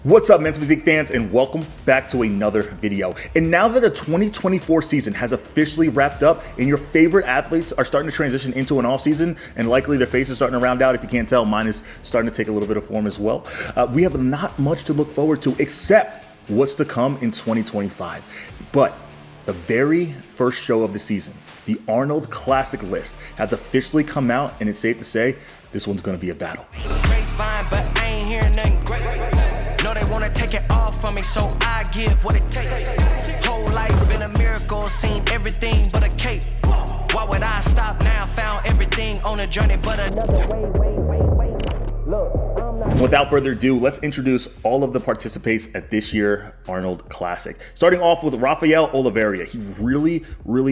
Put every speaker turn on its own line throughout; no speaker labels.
What's up, Men's Physique fans, and welcome back to another video. And now that the 2024 season has officially wrapped up and your favorite athletes are starting to transition into an off season, and likely their face is starting to round out, if you can't tell, mine is starting to take a little bit of form as well, we have not much to look forward to except what's to come in 2025. But the very first show of the season, the Arnold Classic list, has officially come out, and it's safe to say this one's going to be a battle.
Grapevine, but I ain't hearing nothing great. No, they wanna take it all from me, so I give what it takes. Whole life been a miracle, seen everything but a cape. Why would I stop now? Found everything on a journey, but another way. Look, I'm not.
Without further ado, let's introduce all of the participants at this year's Arnold Classic. Starting off with Rafael Oliveira. He really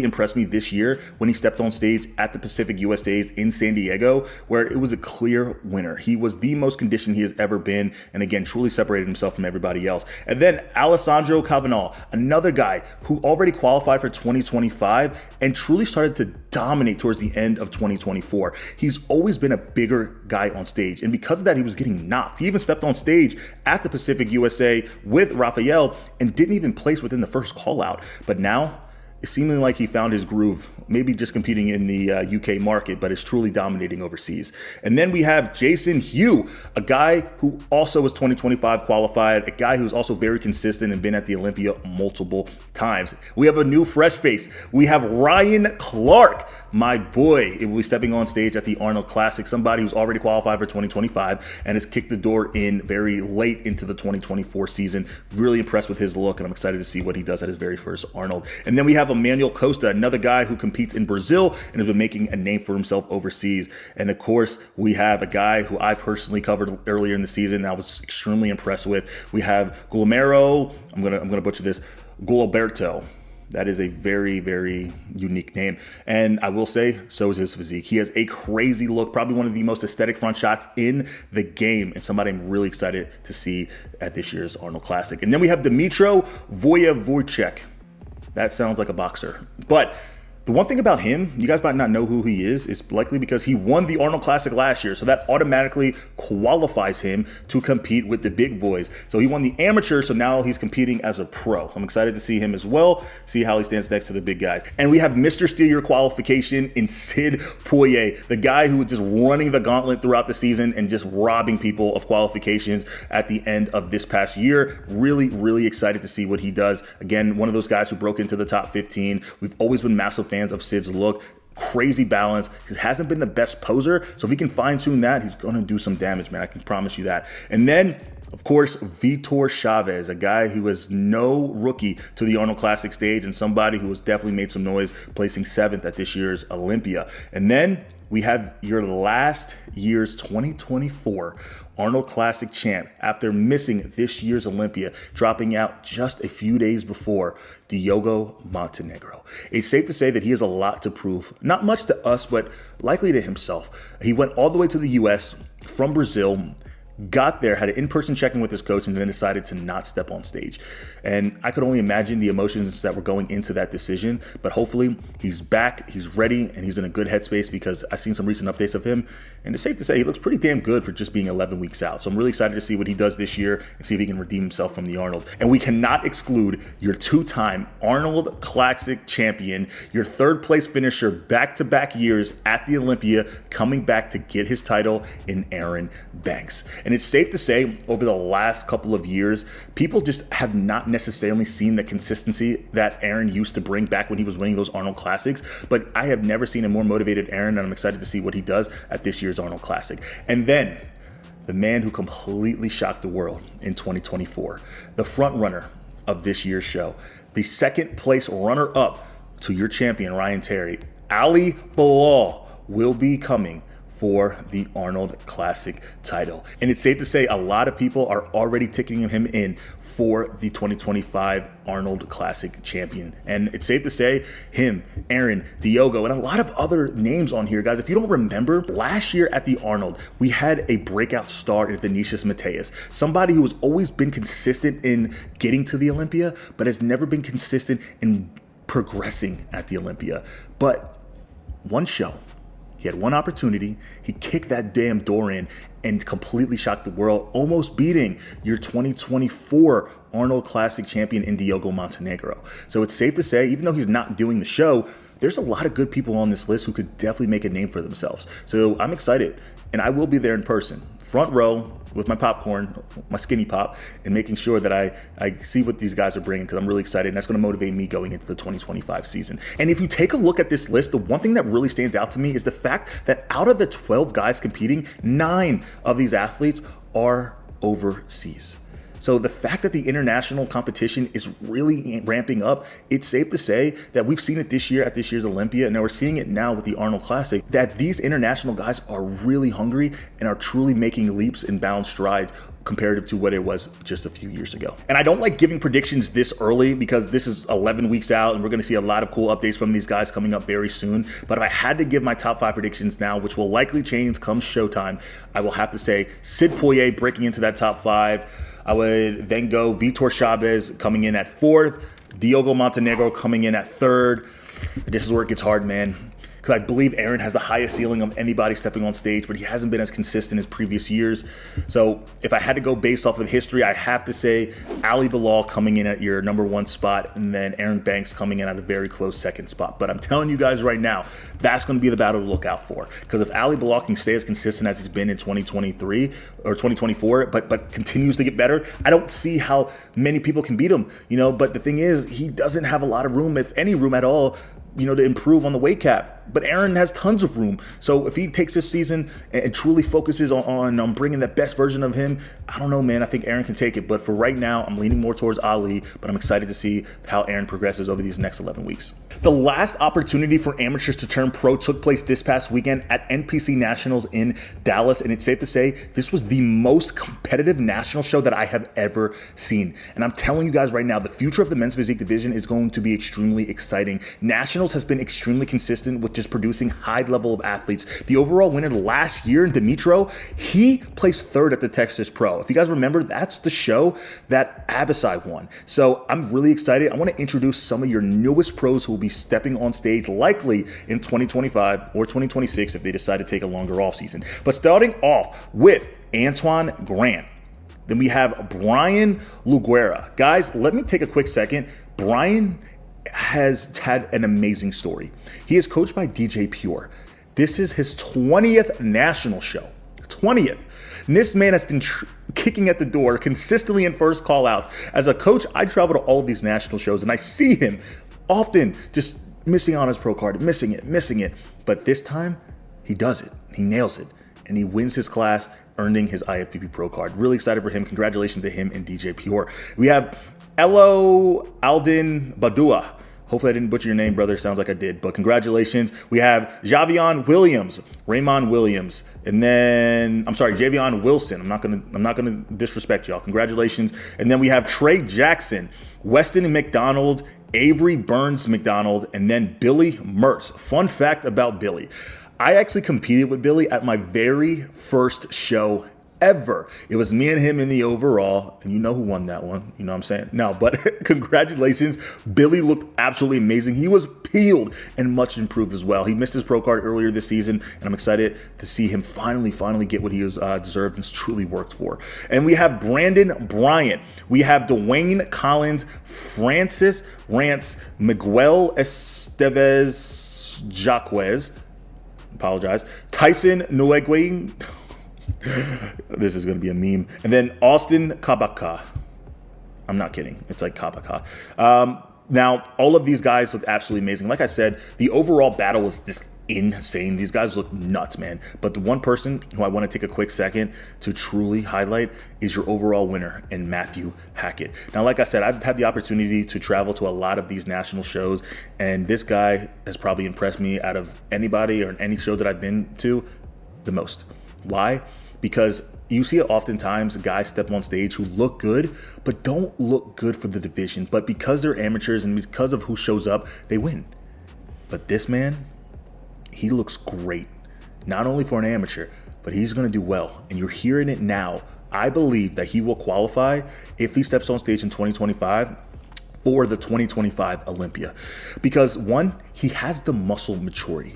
impressed me this year when he stepped on stage at the Pacific USAs in San Diego, where it was a clear winner. He was the most conditioned he has ever been, and again, truly separated himself from everybody else. And then Alessandro Cavanal, another guy who already qualified for 2025 and truly started to dominate towards the end of 2024. He's always been a bigger guy on stage, and because of that, he was getting knocked. He even stepped on stage at the Pacific USA with Rafael and didn't even place within the first call out. But now it's seeming like he found his groove, maybe just competing in the UK market, but is truly dominating overseas. And then we have Jason Hugh, a guy who also was 2025 qualified, a guy who's also very consistent and been at the Olympia multiple times. We have a new fresh face. We have Ryan Clark, my boy. It will be stepping on stage at the Arnold Classic, somebody who's already qualified for 2025 and has kicked the door in very late into the 2024 season. Really impressed with his look, and I'm excited to see what he does at his very first Arnold. And then we have Emmanuel Costa, another guy who competes in Brazil and has been making a name for himself overseas. And of course, we have a guy who I personally covered earlier in the season and I was extremely impressed with. We have Guillermo, I'm gonna butcher this, Guilberto. That is a very unique name. And I will say, so is his physique. He has a crazy look, probably one of the most aesthetic front shots in the game, and somebody I'm really excited to see at this year's Arnold Classic. And then we have Dmitro Vojevochek. That sounds like a boxer. But the one thing about him, you guys might not know who he is likely because he won the Arnold Classic last year. So that automatically qualifies him to compete with the big boys. So he won the amateur, so now he's competing as a pro. I'm excited to see him as well, see how he stands next to the big guys. And we have Mr. Steal Your Qualification in Sid Poirier, the guy who was just running the gauntlet throughout the season and just robbing people of qualifications at the end of this past year. Really excited to see what he does. Again, one of those guys who broke into the top 15. We've always been massive fans of Sid's look. Crazy balance. He hasn't been the best poser, so if he can fine-tune that, he's going to do some damage, man. I can promise you that. And then, of course, Vitor Chavez, a guy who is no rookie to the Arnold Classic stage and somebody who has definitely made some noise, placing 7th at this year's Olympia. And then we have your last year's 2024 Arnold Classic champ after missing this year's Olympia, dropping out just a few days before, Diogo Montenegro. It's safe to say that he has a lot to prove, not much to us, but likely to himself. He went all the way to the US from Brazil, got there, had an in-person check-in with his coach, and then decided to not step on stage. And I could only imagine the emotions that were going into that decision, but hopefully he's back, he's ready, and he's in a good headspace because I've seen some recent updates of him, and it's safe to say he looks pretty damn good for just being 11 weeks out. So I'm really excited to see what he does this year and see if he can redeem himself from the Arnold. And we cannot exclude your 2-time Arnold Classic champion, your 3rd place finisher back-to-back years at the Olympia, coming back to get his title in Aaron Banks. And it's safe to say over the last couple of years, people just have not necessarily seen the consistency that Aaron used to bring back when he was winning those Arnold Classics. But I have never seen a more motivated Aaron, and I'm excited to see what he does at this year's Arnold Classic. And then the man who completely shocked the world in 2024, the front runner of this year's show, the 2nd place runner up to your champion, Ryan Terry, Ali Bilal, will be coming for the Arnold Classic title. And it's safe to say a lot of people are already ticketing him in for the 2025 Arnold Classic champion. And it's safe to say him, Aaron, Diogo, and a lot of other names on here, guys. If you don't remember, last year at the Arnold, we had a breakout star in Vinicius Mateus, somebody who has always been consistent in getting to the Olympia, but has never been consistent in progressing at the Olympia. But one show, He had one opportunity. He kicked that damn door in and completely shocked the world, almost beating your 2024 Arnold Classic champion in Diogo Montenegro. So it's safe to say, even though he's not doing the show, there's a lot of good people on this list who could definitely make a name for themselves. So I'm excited, and I will be there in person, front row with my popcorn, my skinny pop, and making sure that I see what these guys are bringing, because I'm really excited, and that's going to motivate me going into the 2025 season. And if you take a look at this list, the one thing that really stands out to me is the fact that out of the 12 guys competing, 9 of these athletes are overseas. So the fact that the international competition is really ramping up, it's safe to say that we've seen it this year at this year's Olympia, and now we're seeing it now with the Arnold Classic, that these international guys are really hungry and are truly making leaps and bound strides comparative to what it was just a few years ago. And I don't like giving predictions this early because this is 11 weeks out and we're going to see a lot of cool updates from these guys coming up very soon. But if I had to give my top 5 predictions now, which will likely change come showtime, I will have to say Sid Poirier breaking into that top 5. I would then go Vitor Chavez coming in at 4th, Diogo Montenegro coming in at 3rd. This is where it gets hard, man, because I believe Aaron has the highest ceiling of anybody stepping on stage, but he hasn't been as consistent as previous years. So if I had to go based off of history, I have to say Ali Bilal coming in at your number 1 spot, and then Aaron Banks coming in at a very close 2nd spot. But I'm telling you guys right now, that's going to be the battle to look out for, because if Ali Bilal can stay as consistent as he's been in 2023 or 2024, but continues to get better, I don't see how many people can beat him, but the thing is, he doesn't have a lot of room, if any room at all, to improve on the weight cap. But Aaron has tons of room. So if he takes this season and truly focuses on bringing the best version of him, I don't know, man. I think Aaron can take it. But for right now, I'm leaning more towards Ali, but I'm excited to see how Aaron progresses over these next 11 weeks. The last opportunity for amateurs to turn pro took place this past weekend at NPC Nationals in Dallas. And it's safe to say this was the most competitive national show that I have ever seen. And I'm telling you guys right now, the future of the men's physique division is going to be extremely exciting. Nationals has been extremely consistent with just producing high level of athletes. The overall winner last year in Dimitro, he placed 3rd at the Texas Pro. If you guys remember, that's the show that Abasai won. So I'm really excited. I want to introduce some of your newest pros who will be stepping on stage likely in 2025 or 2026 if they decide to take a longer off season. But starting off with Antoine Grant. Then we have Brian Luguera. Guys, let me take a quick second. Brian has had an amazing story. He is coached by DJ Pure. This is his 20th national show. 20th. And this man has been kicking at the door consistently in first call outs. As a coach, I travel to all of these national shows and I see him often just missing on his pro card, missing it. But this time, he does it. He nails it. And he wins his class, earning his IFBB pro card. Really excited for him. Congratulations to him and DJ Pure. We have Elo Aldin Badua. Hopefully I didn't butcher your name, brother. Sounds like I did, but congratulations. We have Javion Williams, Raymond Williams, and then Javion Wilson. I'm not gonna disrespect y'all. Congratulations. And then we have Trey Jackson, Weston McDonald, Avery Burns McDonald, and then Billy Mertz. Fun fact about Billy. I actually competed with Billy at my very first show ever. It was me and him in the overall, and you know who won that one. You know what I'm saying? No, but congratulations. Billy looked absolutely amazing. He was peeled and much improved as well. He missed his pro card earlier this season, and I'm excited to see him finally get what he has deserved and truly worked for. And we have Brandon Bryant. We have Dwayne Collins, Francis Rance, Miguel Estevez Jaquez, apologize, Tyson Nuegwe. This is going to be a meme. And then Austin Kabaka. I'm not kidding. It's like Kabaka. Now, all of these guys look absolutely amazing. Like I said, the overall battle was just insane. These guys look nuts, man. But the one person who I want to take a quick second to truly highlight is your overall winner in Matthew Hackett. Now, like I said, I've had the opportunity to travel to a lot of these national shows, and this guy has probably impressed me out of anybody or any show that I've been to the most. Why? Because you see it oftentimes, guys step on stage who look good, but don't look good for the division. But because they're amateurs and because of who shows up, they win. But this man, he looks great. Not only for an amateur, but he's going to do well. And you're hearing it now. I believe that he will qualify if he steps on stage in 2025 for the 2025 Olympia. Because one, he has the muscle maturity.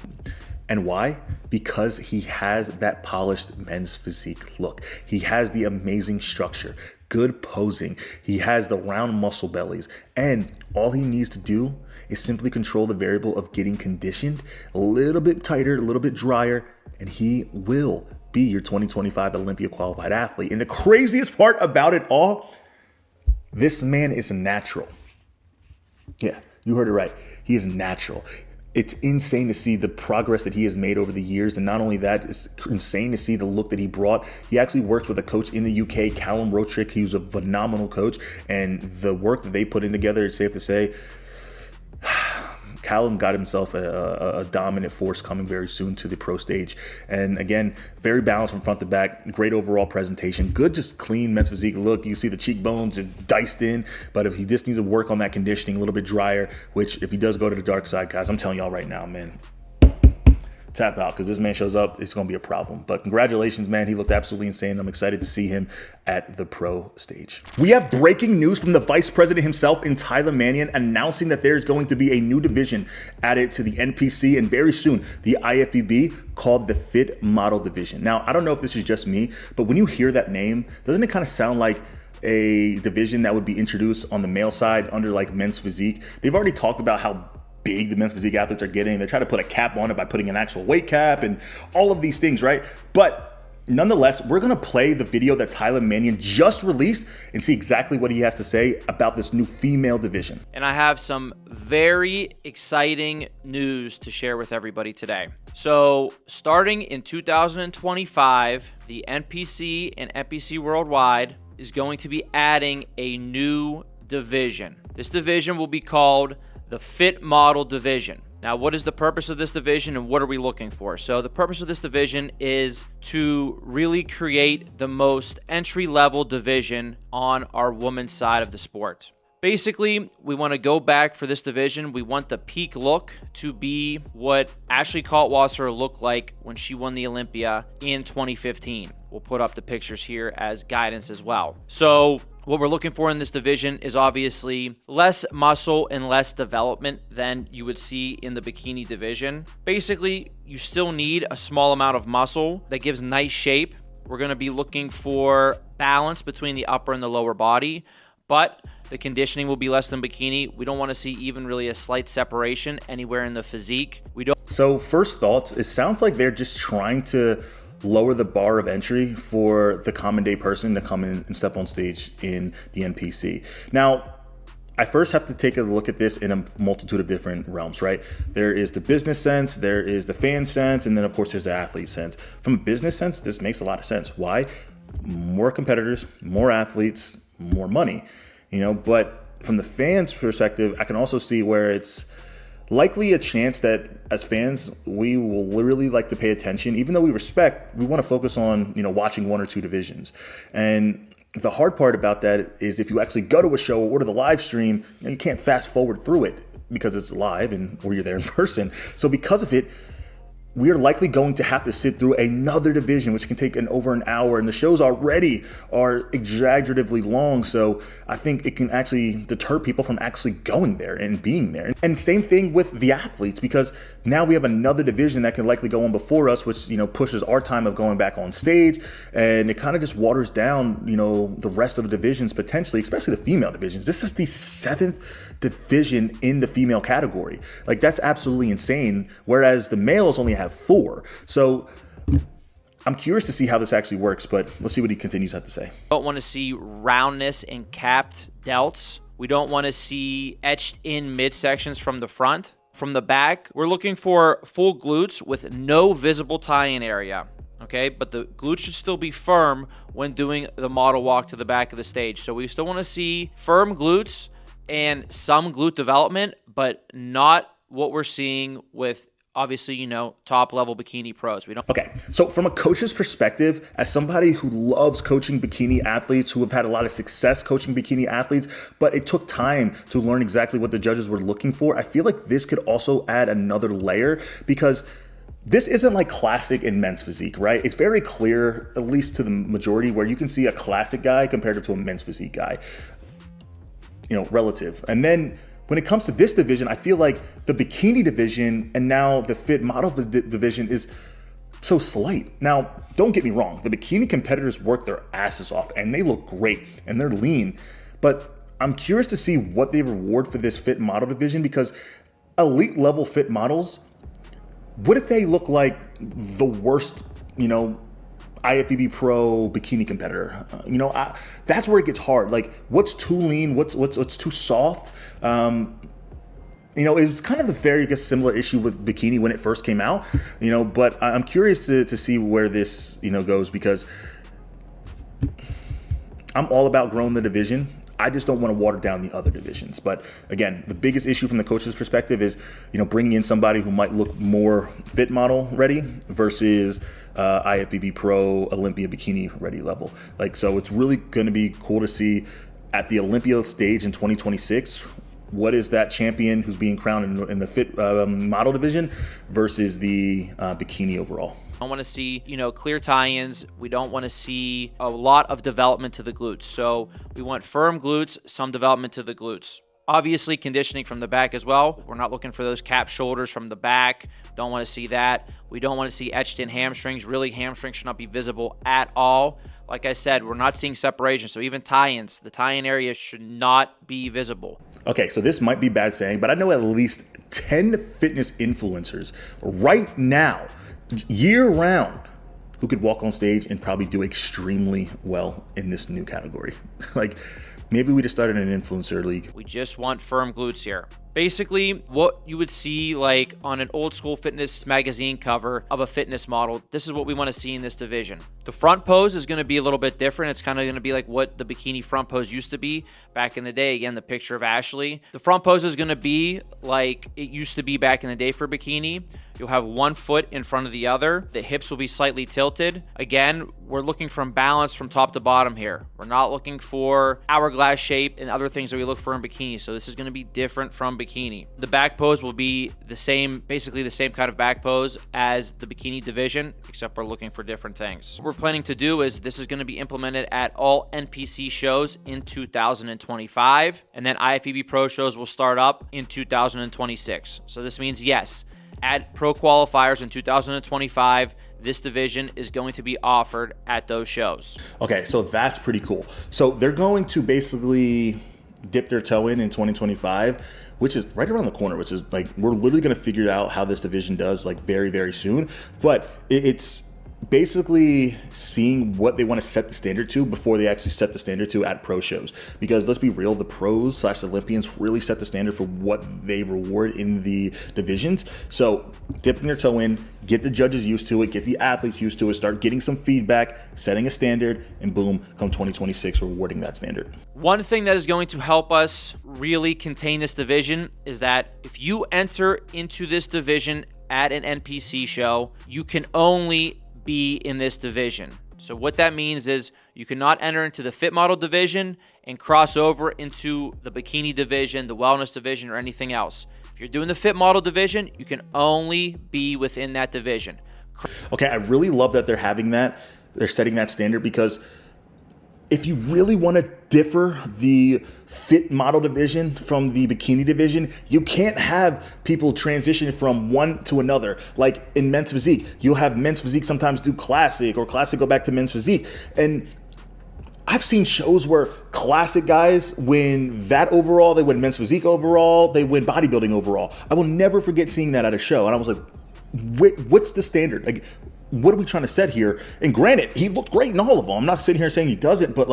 And why? Because he has that polished men's physique look. He has the amazing structure, good posing. He has the round muscle bellies. And all he needs to do is simply control the variable of getting conditioned a little bit tighter, a little bit drier, and he will be your 2025 Olympia qualified athlete. And the craziest part about it all, this man is natural. Yeah, you heard it right. He is natural. It's insane to see the progress that he has made over the years. And not only that, it's insane to see the look that he brought. He actually works with a coach in the UK, Callum Rotrick. He was a phenomenal coach. And the work that they put in together, it's safe to say, Callum got himself a dominant force coming very soon to the pro stage. And again, very balanced from front to back, great overall presentation, good, just clean men's physique look. You see the cheekbones is diced in, but if he just needs to work on that conditioning a little bit drier, which if he does go to the dark side, guys, I'm telling y'all right now, man, tap out, because this man shows up, it's going to be a problem. But congratulations, man. He looked absolutely insane. I'm excited to see him at the pro stage. We have breaking news from the vice president himself in Tyler Mannion announcing that there's going to be a new division added to the NPC and very soon the IFBB called the Fit Model Division. Now, I don't know if this is just me, but when you hear that name, doesn't it kind of sound like a division that would be introduced on the male side under like men's physique? They've already talked about how big the men's physique athletes are getting. They try to put a cap on it by putting an actual weight cap and all of these things, right? But nonetheless, we're gonna play the video that Tyler Mannion just released and see exactly what he has to say about this new female division.
And I have some very exciting news to share with everybody today. So starting in 2025, the NPC and NPC Worldwide is going to be adding a new division. This division will be called the Fit Model Division. Now, what is the purpose of this division and what are we looking for? So the purpose of this division is to really create the most entry-level division on our women's side of the sport. Basically, we want to go back for this division. We want the peak look to be what Ashley Kaltwasser looked like when she won the Olympia in 2015. We'll put up the pictures here as guidance as well. So what we're looking for in this division is obviously less muscle and less development than you would see in the bikini division. Basically, you still need a small amount of muscle that gives nice shape. We're going to be looking for balance between the upper and the lower body, but the conditioning will be less than bikini. We don't want to see even really a slight separation anywhere in the physique.
So first thoughts, it sounds like they're just trying to lower the bar of entry for the common day person to come in and step on stage in the NPC. Now, I first have to take a look at this in a multitude of different realms, right? There is the business sense, there is the fan sense, and then of course there's the athlete sense. From a business sense, this makes a lot of sense. Why? More competitors, more athletes, more money, but from the fans' perspective, I can also see where it's likely a chance that as fans, we will literally like to pay attention. Even though we respect, we want to focus on, watching one or two divisions. And the hard part about that is if you actually go to a show or to the live stream, you can't fast forward through it because it's live or you're there in person. So because of it, we are likely going to have to sit through another division, which can take over an hour, and the shows already are exaggeratively long. So I think it can actually deter people from actually going there and being there. And same thing with the athletes, because now we have another division that can likely go on before us, which, pushes our time of going back on stage, and it kind of just waters down, the rest of the divisions potentially, especially the female divisions. This is the 7th division in the female category. Like, that's absolutely insane. Whereas the males only have 4. So I'm curious to see how this actually works, but let's see what he continues to have to say.
Don't want to see roundness and capped delts. We don't want to see etched in midsections from the front. From the back, we're looking for full glutes with no visible tie-in area. Okay, but the glutes should still be firm when doing the model walk to the back of the stage. So we still want to see firm glutes and some glute development, but not what we're seeing with, obviously, top level bikini pros.
Okay, so from a coach's perspective, as somebody who loves coaching bikini athletes, who have had a lot of success coaching bikini athletes, but it took time to learn exactly what the judges were looking for, I feel like this could also add another layer, because this isn't like classic in men's physique, right? It's very clear, at least to the majority, where you can see a classic guy compared to a men's physique guy, relative. And then when it comes to this division, I feel like the bikini division and now the fit model division is so slight. Now, don't get me wrong. The bikini competitors work their asses off and they look great and they're lean. But I'm curious to see what they reward for this fit model division, because elite level fit models, what if they look like the worst, IFBB Pro bikini competitor? That's where it gets hard. Like, what's too lean? What's too soft? It was kind of the very, similar issue with bikini when it first came out. But I'm curious to see where this, goes, because I'm all about growing the division. I just don't want to water down the other divisions. But again, the biggest issue from the coach's perspective is, bringing in somebody who might look more fit model ready versus IFBB Pro Olympia bikini ready level. So it's really going to be cool to see at the Olympia stage in 2026, what is that champion who's being crowned in the fit model division versus the bikini overall.
I want to see, clear tie-ins. We don't want to see a lot of development to the glutes. So we want firm glutes, some development to the glutes. Obviously, conditioning from the back as well. We're not looking for those cap shoulders from the back. Don't want to see that. We don't want to see etched in hamstrings. Really, hamstrings should not be visible at all. Like I said, we're not seeing separation. So even tie-ins, the tie-in area should not be visible.
Okay, so this might be bad saying, but I know at least 10 fitness influencers right now, year round, who could walk on stage and probably do extremely well in this new category. Maybe we just started an influencer league.
We just want firm glutes here. Basically, what you would see on an old school fitness magazine cover of a fitness model, this is what we want to see in this division. The front pose is going to be a little bit different. It's kind of going to be like what the bikini front pose used to be back in the day. Again, the picture of Ashley. The front pose is going to be like it used to be back in the day for bikini. You'll have one foot in front of the other. The hips will be slightly tilted. Again, we're looking from balance from top to bottom here. We're not looking for hourglass shape and other things that we look for in bikini. So this is going to be different from bikini. The back pose will be the same, basically the same kind of back pose as the bikini division, except we're looking for different things. What we're planning to do is this is going to be implemented at all NPC shows in 2025, and then IFBB Pro shows will start up in 2026. So this means, yes, at pro qualifiers in 2025, this division is going to be offered at those shows.
Okay, so that's pretty cool. So they're going to basically dip their toe in 2025, which is right around the corner, which is we're literally going to figure out how this division does very, very soon. But it's basically seeing what they want to set the standard to before they actually set the standard to at pro shows. Because let's be real, the pros / Olympians really set the standard for what they reward in the divisions. So dipping their toe in, get the judges used to it, get the athletes used to it, start getting some feedback, setting a standard, and boom, come 2026, rewarding that standard.
One thing that is going to help us really contain this division is that if you enter into this division at an NPC show, you can only be in this division. So what that means is you cannot enter into the fit model division and cross over into the bikini division, the wellness division, or anything else. If you're doing the fit model division, you can only be within that division.
Okay, I really love that they're setting that standard, because if you really want to differ the fit model division from the bikini division, you can't have people transition from one to another. Like in men's physique, you'll have men's physique sometimes do classic, or classic go back to men's physique. And I've seen shows where classic guys win that overall, they win men's physique overall, they win bodybuilding overall. I will never forget seeing that at a show. And I was like, what's the standard? What are we trying to set here? And granted, he looked great in all of them. I'm not sitting here saying he doesn't, but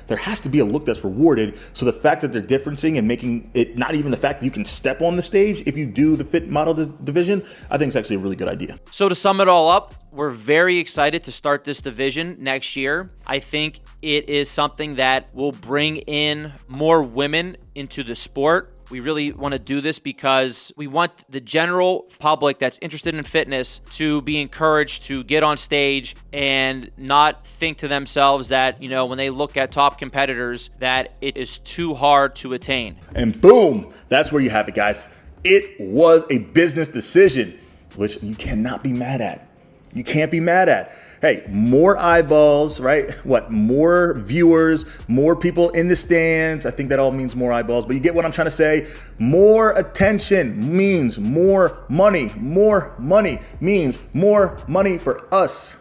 there has to be a look that's rewarded. So the fact that they're differencing and making it not even the fact that you can step on the stage if you do the fit model division, I think it's actually a really good idea.
So to sum it all up, we're very excited to start this division next year. I think it is something that will bring in more women into the sport. We really want to do this because we want the general public that's interested in fitness to be encouraged to get on stage and not think to themselves that, when they look at top competitors, that it is too hard to attain.
And boom, that's where you have it, guys. It was a business decision, which you cannot be mad at. you can't be mad at. Hey, more eyeballs, right? What, more viewers, more people in the stands. I think that all means more eyeballs, but you get what I'm trying to say. More attention means more money. More money means more money for us.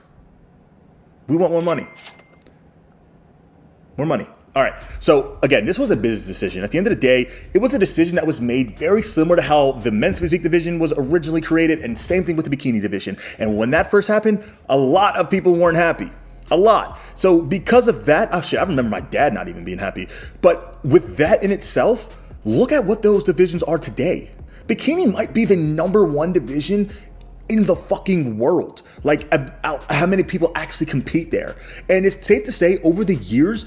We want more money. More money. All right, so again, this was a business decision. At the end of the day, it was a decision that was made very similar to how the men's physique division was originally created, and same thing with the bikini division. And when that first happened, a lot of people weren't happy. A lot. So because of that, oh shit, I remember my dad not even being happy. But with that in itself, look at what those divisions are today. Bikini might be the #1 division in the fucking world. Like, how many people actually compete there? And it's safe to say, over the years,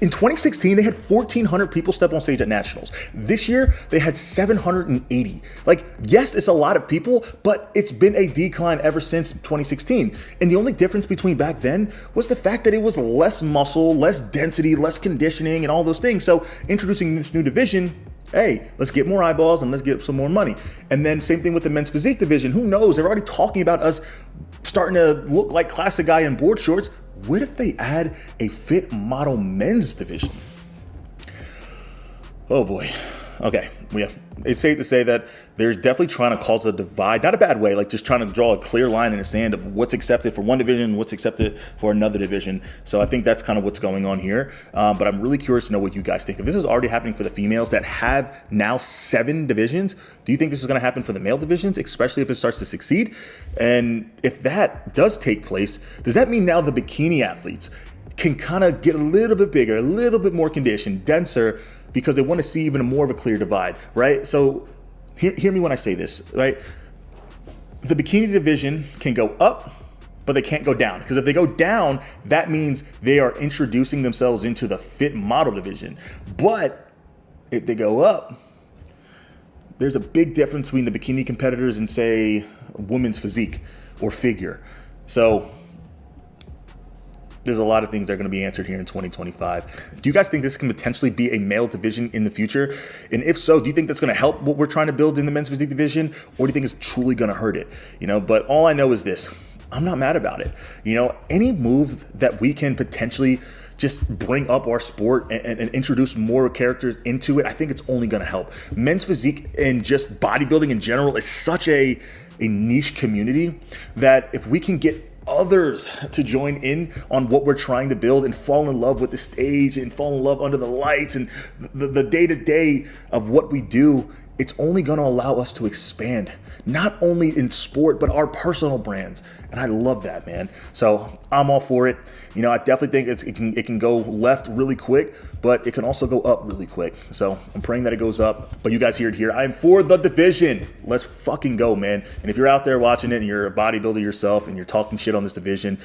in 2016, they had 1,400 people step on stage at Nationals. This year, they had 780. Like, yes, it's a lot of people, but it's been a decline ever since 2016. And the only difference between back then was the fact that it was less muscle, less density, less conditioning, and all those things. So introducing this new division, hey, let's get more eyeballs and let's get some more money. And then same thing with the men's physique division. Who knows? They're already talking about us starting to look like classic guy in board shorts. What if they add a fit model men's division? Oh boy. Okay, yeah. It's safe to say that they're definitely trying to cause a divide, not a bad way, like just trying to draw a clear line in the sand of what's accepted for one division, what's accepted for another division. So I think that's kind of what's going on here. But I'm really curious to know what you guys think. If this is already happening for the females that have now 7 divisions, do you think this is going to happen for the male divisions, especially if it starts to succeed? And if that does take place, does that mean now the bikini athletes can kind of get a little bit bigger, a little bit more conditioned, denser, because they want to see even more of a clear divide, right? So hear me when I say this, right? The bikini division can go up, but they can't go down, because if they go down, that means they are introducing themselves into the fit model division. But if they go up, there's a big difference between the bikini competitors and, say, women's physique or figure. So there's a lot of things that are going to be answered here in 2025. Do you guys think this can potentially be a male division in the future? And if so, do you think that's going to help what we're trying to build in the men's physique division, or do you think it's truly going to hurt it? But all I know is this: I'm not mad about it. Any move that we can potentially just bring up our sport and introduce more characters into it, I think it's only going to help. Men's physique and just bodybuilding in general is such a niche community that if we can get others to join in on what we're trying to build and fall in love with the stage and fall in love under the lights and the day-to-day of what we do, it's only going to allow us to expand, not only in sport, but our personal brands. And I love that, man. So I'm all for it. I definitely think it can go left really quick, but it can also go up really quick. So I'm praying that it goes up. But you guys hear it here. I am for the division. Let's fucking go, man. And if you're out there watching it and you're a bodybuilder yourself and you're talking shit on this division,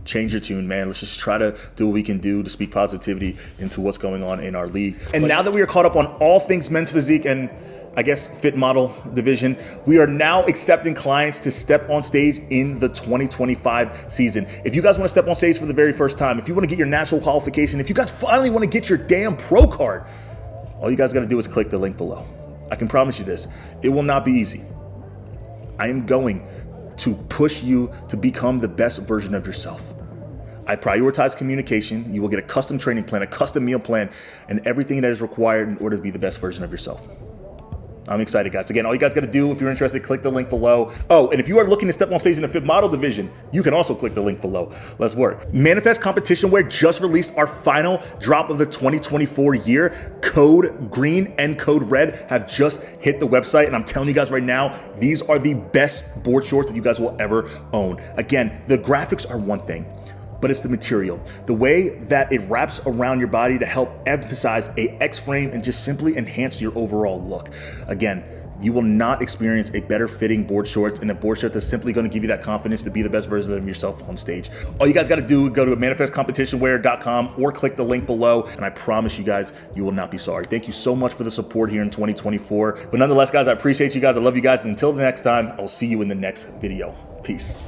change your tune, man. Let's just try to do what we can do to speak positivity into what's going on in our league. And now that we are caught up on all things men's physique and I guess fit model division, we are now accepting clients to step on stage in the 2025 season. If you guys want to step on stage for the very first time, if you want to get your national qualification, if you guys finally want to get your damn pro card, all you guys got to do is click the link below. I can promise you this, it will not be easy. I am going to push you to become the best version of yourself. I prioritize communication. You will get a custom training plan, a custom meal plan, and everything that is required in order to be the best version of yourself. I'm excited, guys. Again, all you guys got to do, if you're interested, click the link below. Oh, and if you are looking to step on stage in the fit model division, you can also click the link below. Let's work. Manifest Competition Wear just released our final drop of the 2024 year. Code green and code red have just hit the website. And I'm telling you guys right now, these are the best board shorts that you guys will ever own. Again, the graphics are one thing, but it's the material, the way that it wraps around your body to help emphasize a X frame and just simply enhance your overall look. Again, you will not experience a better fitting board shorts and a board shirt that's simply going to give you that confidence to be the best version of yourself on stage. All you guys got to do is go to manifestcompetitionwear.com or click the link below, and I promise you guys, you will not be sorry. Thank you so much for the support here in 2024. But nonetheless, guys, I appreciate you guys. I love you guys. And until the next time, I'll see you in the next video. Peace.